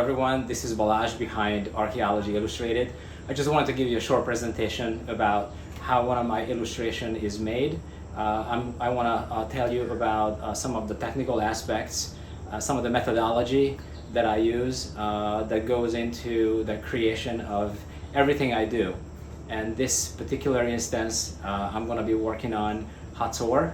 everyone, this is Balazs behind Archaeology Illustrated. I just wanted to give you a short presentation about how one of my illustration is made. I want to tell you about some of the technical aspects, some of the methodology that I use that goes into the creation of everything I do. And this particular instance, I'm going to be working on Hatzor,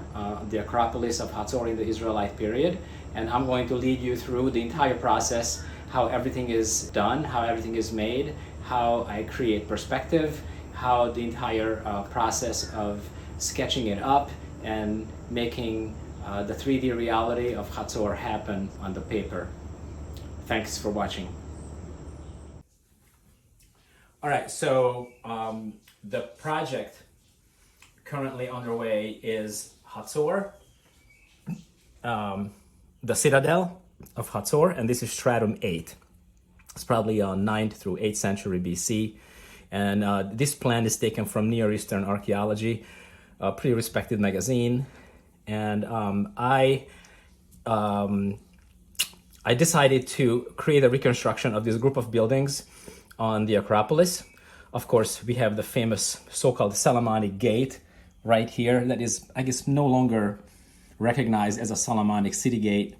the Acropolis of Hatzor in the Israelite period. And I'm going to lead you through the entire process, how everything is done, how everything is made, how I create perspective, how the entire process of sketching it up and making the 3D reality of Hatzor happen on the paper. Thanks for watching. All right, so the project currently underway is Hatzor, the citadel of Hatzor, and this is stratum 8. It's probably 9th through 8th century BC. And this plan is taken from Near Eastern Archaeology, a pretty respected magazine. And I decided to create a reconstruction of this group of buildings on the Acropolis. Of course, we have the famous so-called Solomonic Gate right here that is, I guess, no longer recognized as a Solomonic city gate.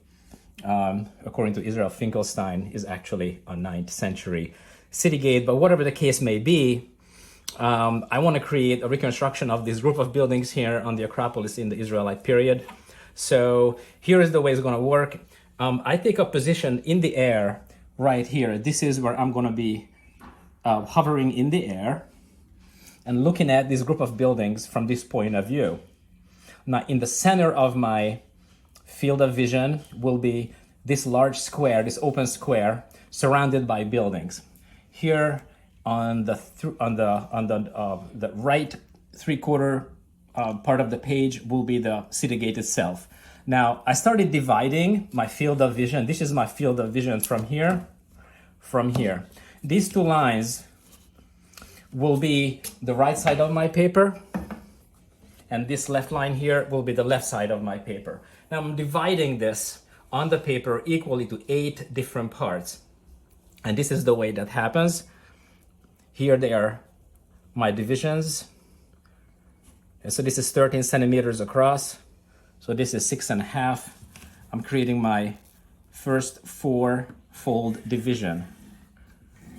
According to Israel Finkelstein, is actually a 9th century city gate. But whatever the case may be, I want to create a reconstruction of this group of buildings here on the Acropolis in the Israelite period. So here is the way it's going to work. I take a position in the air right here. This is where I'm going to be hovering in the air and looking at this group of buildings from this point of view. Now, in the center of my field of vision will be this large square, this open square, surrounded by buildings. Here on the right three-quarter part of the page will be the city gate itself. Now, I started dividing my field of vision. This is my field of vision from here. These two lines will be the right side of my paper, and this left line here will be the left side of my paper. Now I'm dividing this on the paper equally to 8 different parts. And this is the way that happens. Here they are my divisions. And so this is 13 centimeters across. So this is 6.5. I'm creating my first 4-fold division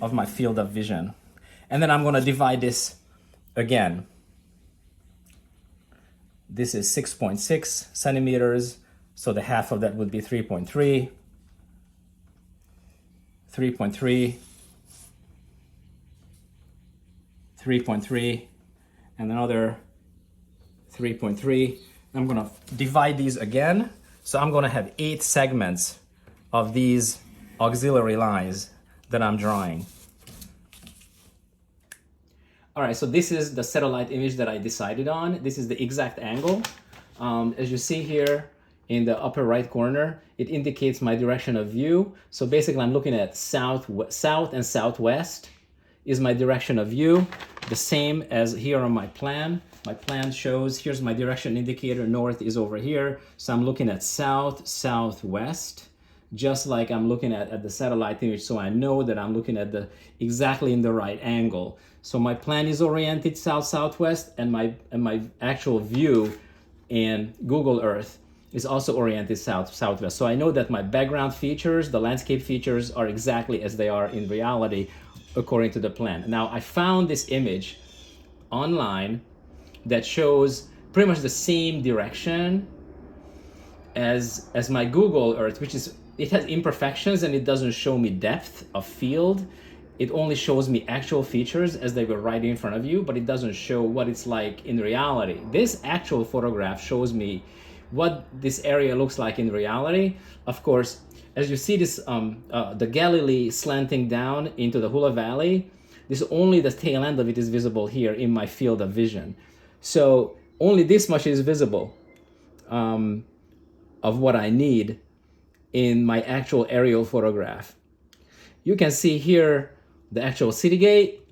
of my field of vision. And then I'm going to divide this again. This is 6.6 centimeters, so the half of that would be 3.3, 3.3, 3.3, and another 3.3. I'm going to divide these again, so I'm going to have 8 segments of these auxiliary lines that I'm drawing. All right, so this is the satellite image that I decided on. This is the exact angle. As you see here in the upper right corner, it indicates my direction of view. So basically I'm looking at south and southwest is my direction of view. The same as here on my plan. My plan shows, here's my direction indicator, north is over here. So I'm looking at south, southwest, just like I'm looking at the satellite image, so I know that I'm looking at exactly in the right angle. So my plan is oriented south-southwest, and my actual view in Google Earth is also oriented south-southwest. So I know that my background features, the landscape features, are exactly as they are in reality according to the plan. Now, I found this image online that shows pretty much the same direction as my Google Earth, which is, it has imperfections and it doesn't show me depth of field. It only shows me actual features as they were right in front of you, but it doesn't show what it's like in reality. This actual photograph shows me what this area looks like in reality. Of course, as you see this, the Galilee slanting down into the Hula Valley, this only the tail end of it is visible here in my field of vision. So only this much is visible of what I need in my actual aerial photograph. You can see here the actual city gate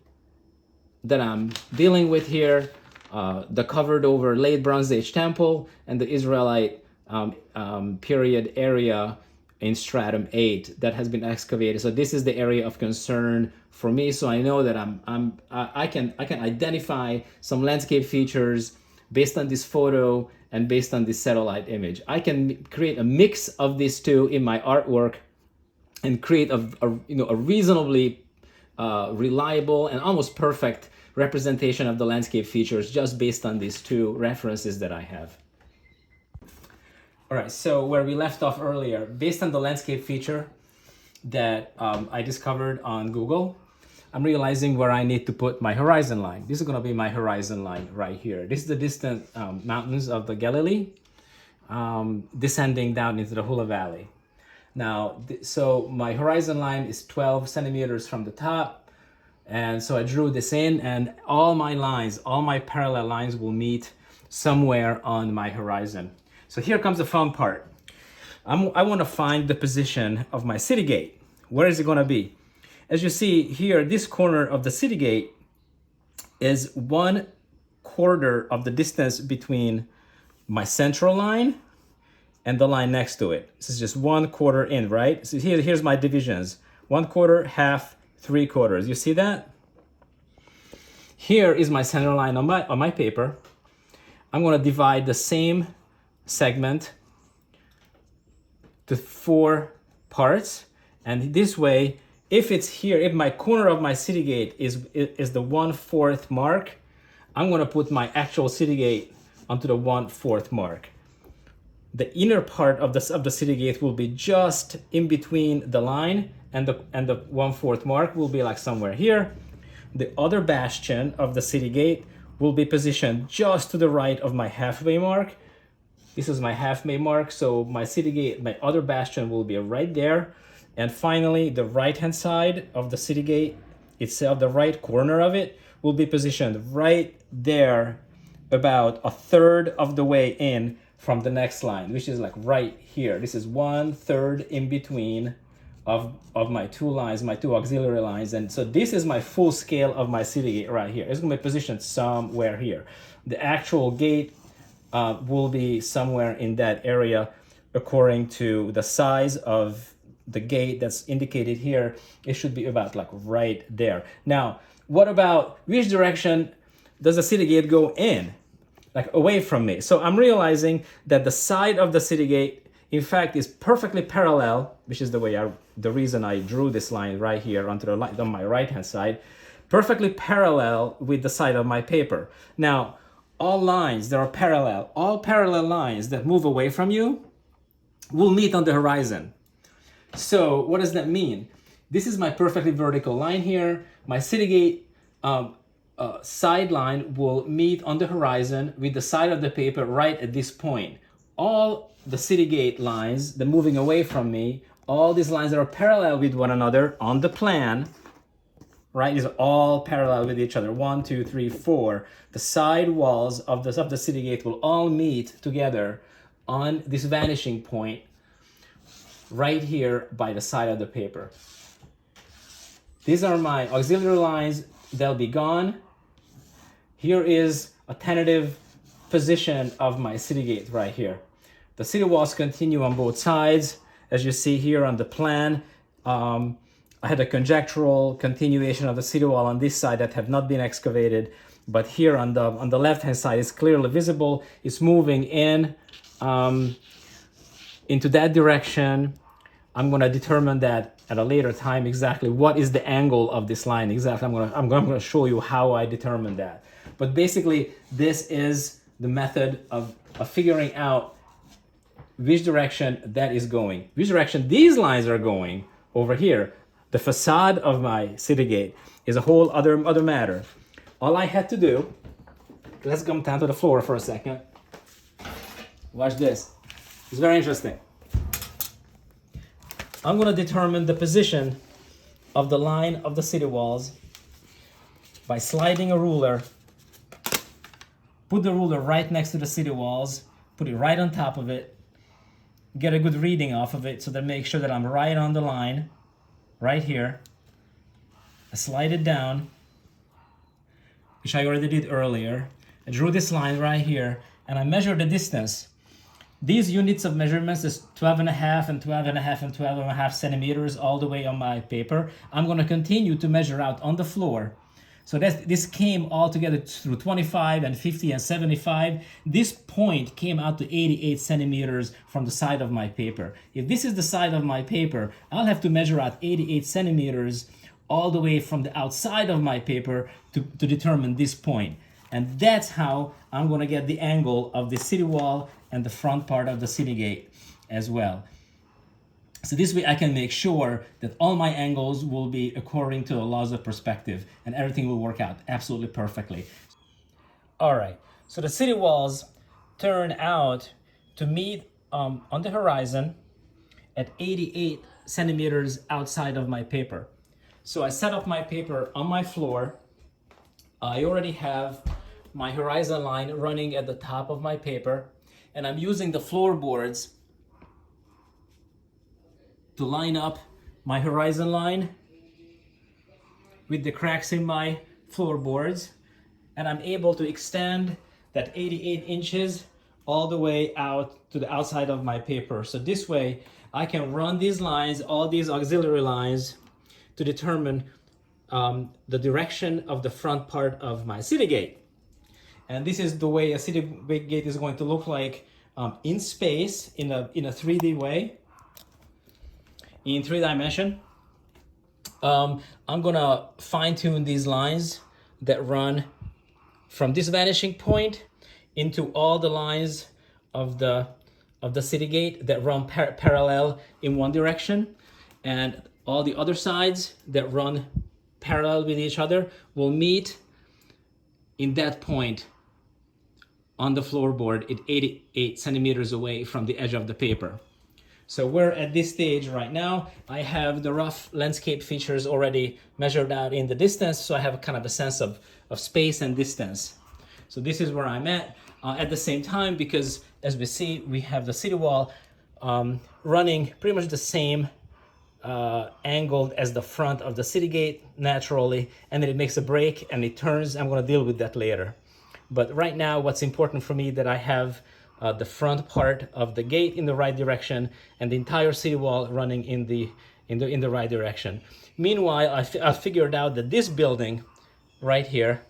that I'm dealing with here, the covered over late Bronze Age temple, and the Israelite period area in stratum 8 that has been excavated. So this is the area of concern for me. So I know that I can identify some landscape features based on this photo and based on this satellite image. I can create a mix of these two in my artwork and create a reasonably reliable and almost perfect representation of the landscape features just based on these two references that I have. All right, so where we left off earlier, based on the landscape feature that I discovered on Google, I'm realizing where I need to put my horizon line. This is gonna be my horizon line right here. This is the distant mountains of the Galilee, descending down into the Hula Valley. Now, so my horizon line is 12 centimeters from the top. And so I drew this in, and all my lines, all my parallel lines will meet somewhere on my horizon. So here comes the fun part. I want to find the position of my city gate. Where is it going to be? As you see here, this corner of the city gate is 1/4 of the distance between my central line and the line next to it. This is just 1/4 in, right? So here's my divisions. 1/4, half, 3/4. You see that? Here is my center line on my paper. I'm going to divide the same segment to 4 parts, and this way, if it's here, if my corner of my city gate is the 1/4 mark, I'm going to put my actual city gate onto the 1/4 mark. The inner part of the city gate will be just in between the line and the 1/4 mark will be like somewhere here. The other bastion of the city gate will be positioned just to the right of my halfway mark. This is my halfway mark, so my city gate, my other bastion will be right there. And finally, the right-hand side of the city gate itself, the right corner of it, will be positioned right there, about 1/3 of the way in from the next line, which is like right here. This is 1/3 in between of my two lines, my two auxiliary lines. And so this is my full scale of my city gate right here. It's gonna be positioned somewhere here. The actual gate will be somewhere in that area according to the size of the gate that's indicated here. It should be about like right there. Now, what about which direction does the city gate go in? Like away from me. So I'm realizing that the side of the city gate, in fact, is perfectly parallel, which is the reason I drew this line right here onto the line on my right-hand side, perfectly parallel with the side of my paper. Now, all lines that are parallel, all parallel lines that move away from you will meet on the horizon. So what does that mean? This is my perfectly vertical line here. My city gate sideline will meet on the horizon with the side of the paper right at this point. All the city gate lines, the moving away from me, all these lines that are parallel with one another on the plan, right? These are all parallel with each other. 1, 2, 3, 4. The side walls of the city gate will all meet together on this vanishing point right here by the side of the paper. These are my auxiliary lines. They'll be gone. Here is a tentative position of my city gate right here. The city walls continue on both sides. As you see here on the plan, I had a conjectural continuation of the city wall on this side that have not been excavated, but here on the left-hand side is clearly visible. It's moving in into that direction. I'm going to determine that at a later time exactly what is the angle of this line exactly. I'm going to show you how I determine that. But basically, this is the method of figuring out which direction that is going, which direction these lines are going over here. The facade of my city gate is a whole other matter. All I had to do, let's come down to the floor for a second. Watch this. It's very interesting. I'm going to determine the position of the line of the city walls by sliding a ruler. Put the ruler right next to the city walls, put it right on top of it, get a good reading off of it so that make sure that I'm right on the line, right here. I slide it down, which I already did earlier. I drew this line right here, and I measure the distance These units of measurements is 12.5 and 12.5 and 12.5 centimeters all the way on my paper. I'm going to continue to measure out on the floor. So this came all together through 25 and 50 and 75. This point came out to 88 centimeters from the side of my paper. If this is the side of my paper, I'll have to measure out 88 centimeters all the way from the outside of my paper to determine this point. And that's how I'm going to get the angle of the city wall and the front part of the city gate as well. So this way I can make sure that all my angles will be according to the laws of perspective and everything will work out absolutely perfectly. All right, so the city walls turn out to meet on the horizon at 88 centimeters outside of my paper. So I set up my paper on my floor. I already have my horizon line running at the top of my paper, and I'm using the floorboards to line up my horizon line with the cracks in my floorboards, and I'm able to extend that 88 inches all the way out to the outside of my paper. So this way I can run these lines, all these auxiliary lines, to determine the direction of the front part of my city gate. And this is the way a city gate is going to look like in space, in a 3D way, in 3 dimension. I'm gonna fine tune these lines that run from this vanishing point into all the lines of the city gate that run parallel in one direction, and all the other sides that run parallel with each other will meet in that point on the floorboard at 88 centimeters away from the edge of the paper. So we're at this stage right now. I have the rough landscape features already measured out in the distance, so I have kind of a sense of space and distance. So this is where I'm at the same time, because as we see, we have the city wall running pretty much the same angled as the front of the city gate naturally, and then it makes a break and it turns. I'm going to deal with that later. But right now, what's important for me that I have the front part of the gate in the right direction and the entire city wall running in the right direction. Meanwhile, I figured out that this building right here,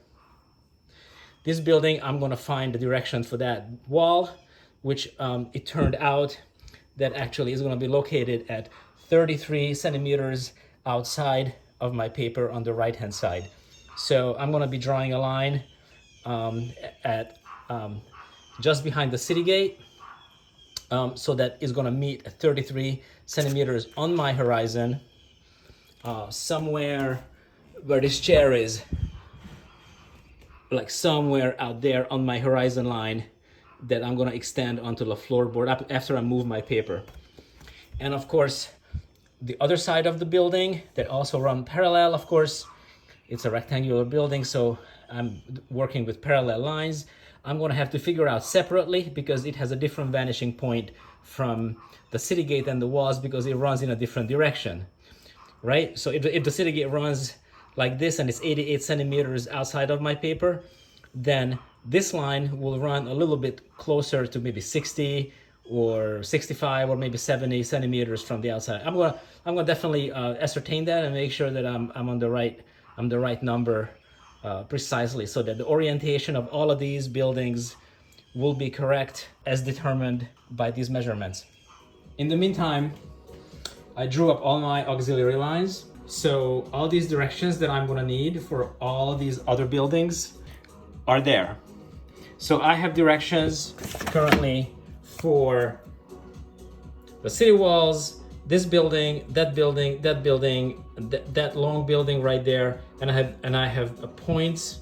this building, I'm going to find the direction for that wall, which it turned out that actually is going to be located at 33 centimeters outside of my paper on the right hand side. So I'm going to be drawing a line at just behind the city gate, so that is going to meet at 33 centimeters on my horizon, somewhere where this chair is, like somewhere out there on my horizon line that I'm going to extend onto the floorboard after I move my paper. And of course, the other side of the building that also run parallel, of course, it's a rectangular building, so I'm working with parallel lines. I'm going to have to figure out separately because it has a different vanishing point from the city gate and the walls because it runs in a different direction, right? So if the city gate runs like this and it's 88 centimeters outside of my paper, then this line will run a little bit closer to maybe 60 or 65 or maybe 70 centimeters from the outside. I'm gonna definitely ascertain that and make sure that I'm on the right number precisely, so that the orientation of all of these buildings will be correct as determined by these measurements. In the meantime, I drew up all my auxiliary lines. So all these directions that I'm gonna need for all these other buildings are there. So I have directions currently for the city walls, this building, that building, that building, that long building right there, and I have points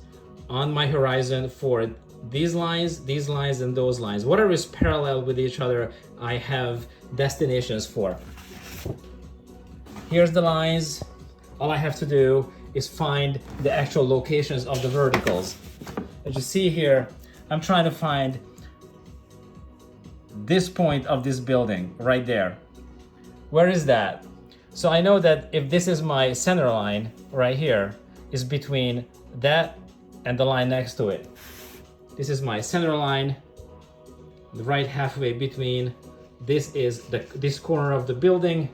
on my horizon for these lines, and those lines. Whatever is parallel with each other, I have destinations for. Here's the lines. All I have to do is find the actual locations of the verticals. As you see here, I'm trying to find this point of this building right there. Where is that? So I know that if this is my center line right here, is between that and the line next to it. This is my center line right halfway between. This is this corner of the building.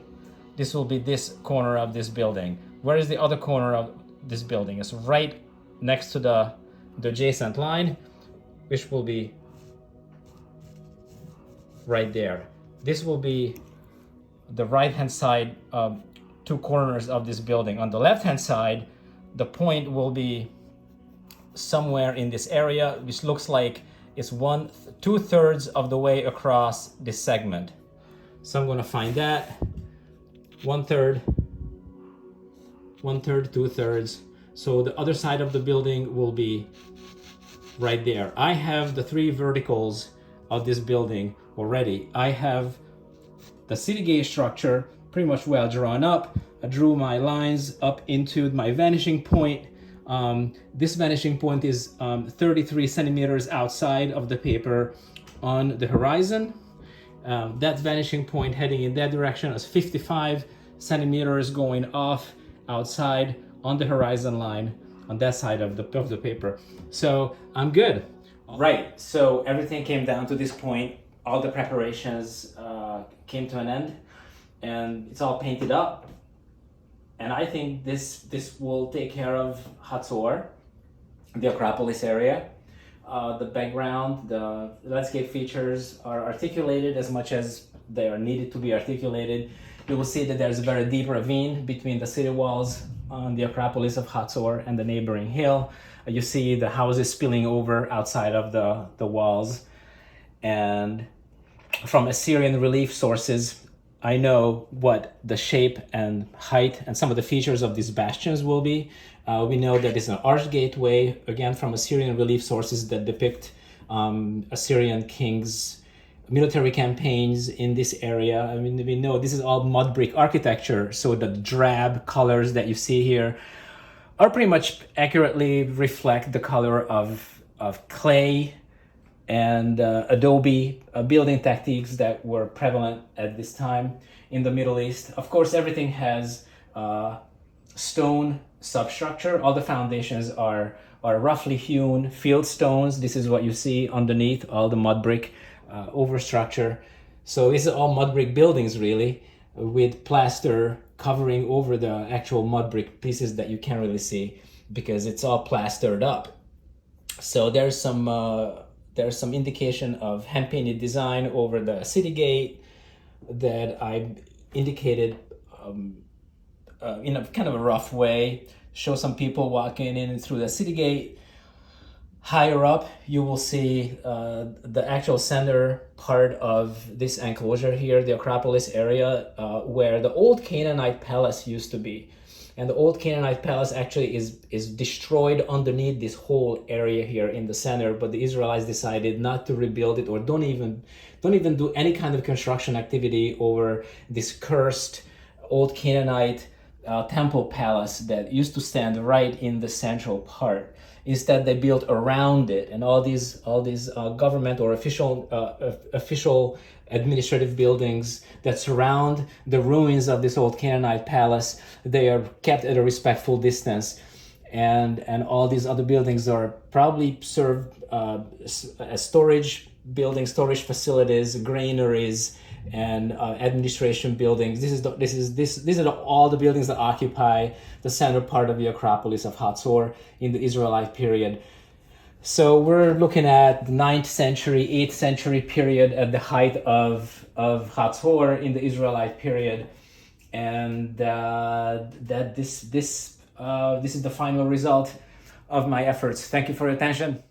This will be this corner of this building. Where is the other corner of this building? It's right next to the adjacent line, which will be right there. This will be the right hand side, two corners of this building. On the left hand side, the point will be somewhere in this area, which looks like it's 2/3 of the way across this segment. So I'm going to find that. 1/3, 1/3, 2/3. So the other side of the building will be right there. I have the 3 verticals of this building already. I have the city gate structure pretty much well drawn up. I drew my lines up into my vanishing point. This vanishing point is 33 centimeters outside of the paper on the horizon. That vanishing point heading in that direction is 55 centimeters going off outside on the horizon line on that side of the paper. So I'm good. Right, so everything came down to this point. All the preparations came to an end, and it's all painted up. And I think this will take care of Hatzor, the Acropolis area. The background, the landscape features are articulated as much as they are needed to be articulated. You will see that there's a very deep ravine between the city walls on the Acropolis of Hatzor and the neighboring hill. You see the houses spilling over outside of the walls. And from Assyrian relief sources, I know what the shape and height and some of the features of these bastions will be. We know that it's an arch gateway, again from Assyrian relief sources that depict Assyrian kings' military campaigns in this area. I mean, we know this is all mud brick architecture, so the drab colors that you see here are pretty much accurately reflect the color of clay and adobe building techniques that were prevalent at this time in the Middle East. Of course, everything has stone substructure. All the foundations are roughly hewn field stones. This is what you see underneath all the mud brick overstructure. So this is all mud brick buildings really, with plaster covering over the actual mud brick pieces that you can't really see because it's all plastered up. So there's some indication of hand painted design over the city gate that I indicated in a kind of a rough way. Show some people walking in through the city gate. Higher up, you will see the actual center part of this enclosure here, the Acropolis area, where the old Canaanite palace used to be. And the old Canaanite palace actually is destroyed underneath this whole area here in the center, but the Israelites decided not to rebuild it or don't even do any kind of construction activity over this cursed old Canaanite temple palace that used to stand right in the central part. Instead, they built around it, and all these government or official administrative buildings that surround the ruins of this old Canaanite palace, they are kept at a respectful distance, and all these other buildings are probably served as storage buildings, storage facilities, granaries, and administration buildings. These are all the buildings that occupy the center part of the Acropolis of Hatzor in the Israelite period. So we're looking at the 9th century, 8th century period at the height of Hatzor in the Israelite period, and that this is the final result of my efforts. Thank you for your attention.